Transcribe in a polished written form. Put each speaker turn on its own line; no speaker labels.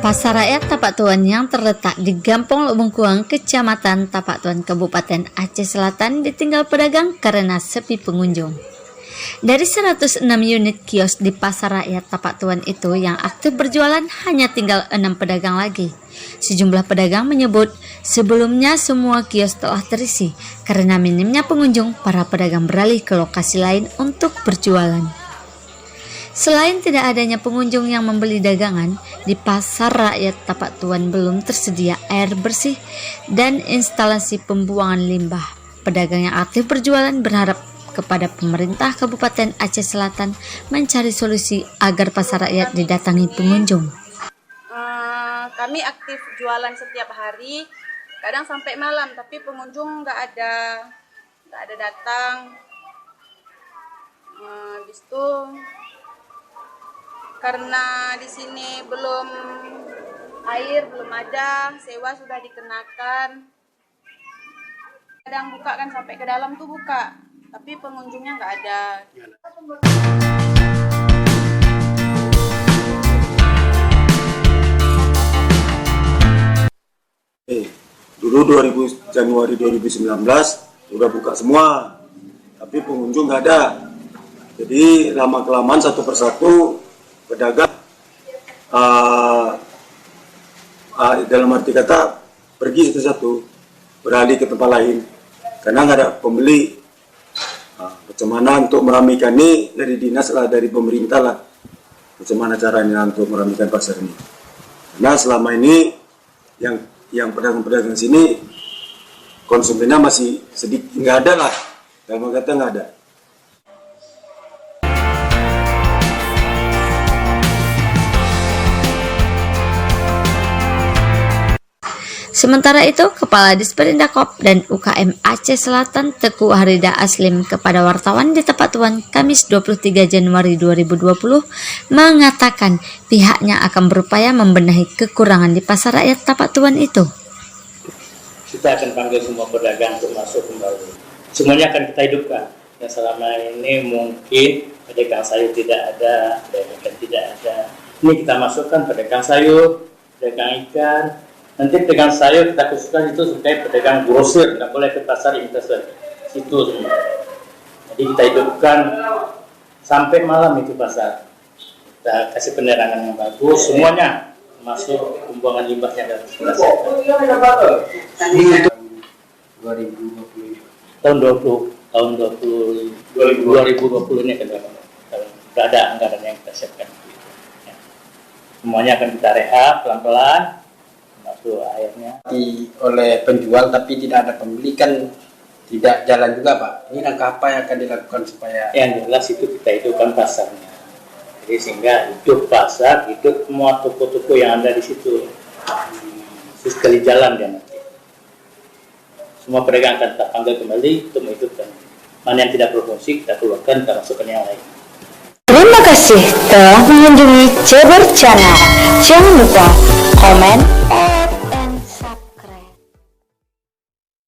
Pasar Rakyat Tapak Tuan yang terletak di Gampong Lubungkuang, Kecamatan Tapak Tuan, Kabupaten Aceh Selatan ditinggal pedagang karena sepi pengunjung. Dari 106 unit kios di Pasar Rakyat Tapak Tuan itu yang aktif berjualan hanya tinggal 6 pedagang lagi. Sejumlah pedagang menyebut sebelumnya semua kios telah terisi. Karena minimnya pengunjung, para pedagang beralih ke lokasi lain untuk berjualan. Selain tidak adanya pengunjung yang membeli dagangan, di Pasar Rakyat Tapak Tuan belum tersedia air bersih dan instalasi pembuangan limbah. Pedagang yang aktif berjualan berharap kepada pemerintah Kabupaten Aceh Selatan mencari solusi agar pasar rakyat didatangi pengunjung.
Kami aktif jualan setiap hari, kadang sampai malam, tapi pengunjung nggak ada datang. Habis itu karena di sini belum ada, sewa sudah dikenakan. Kadang buka kan sampai ke dalam tuh buka, tapi pengunjungnya nggak ada.
Dulu Januari 2019 udah buka semua, tapi pengunjung nggak ada. Jadi lama-kelamaan satu persatu pedagang dalam arti kata pergi satu-satu, beralih ke tempat lain karena nggak ada pembeli. Bagaimana untuk meramaikan ini dari dinas lah, dari pemerintah lah, bagaimana caranya untuk meramaikan pasar ini, karena selama ini yang pedagang-pedagang sini konsumennya masih sedikit, nggak ada lah, dalam kata nggak ada.
Sementara itu, Kepala Disperindak dan UKM Aceh Selatan Teguh Harida Aslim kepada wartawan di Tapak Tuan Kamis 23 Januari 2020 mengatakan pihaknya akan berupaya membenahi kekurangan di Pasar Rakyat Tapak Tuan itu.
Kita akan panggil semua pedagang untuk masuk kembali. Semuanya akan kita hidupkan. Yang selama ini mungkin pedagang sayur tidak ada, pedagang ikan tidak ada. Ini kita masukkan pedagang sayur, pedagang ikan. Nanti pedagang sayur kita khususkan itu sebagai pedagang grosir, nggak boleh ke pasar investor. Situ semua. Jadi kita hidupkan sampai malam itu pasar. Kita kasih penerangan yang bagus, semuanya masuk pembuangan limbahnya dan selesai. Tahun 2020 ini akan ada anggaran yang kita siapkan. Semuanya akan kita rehab pelan-pelan. Masuk airnya
oleh penjual tapi tidak ada pembeli kan tidak jalan juga Pak. Ini langkah apa yang akan dilakukan supaya
yang jelas itu kita hidupkan pasarnya. Jadi sehingga hidup pasar, hidup semua toko-toko yang ada di situ. Sekali jalan dia nanti. Semua pedagang akan kita panggil kembali untuk menghidupkan. Mana yang tidak berfungsi kita keluarkan, kita masukkan yang lain.
Terima kasih telah mengunjungi Ceber Channel. Jangan lupa komen,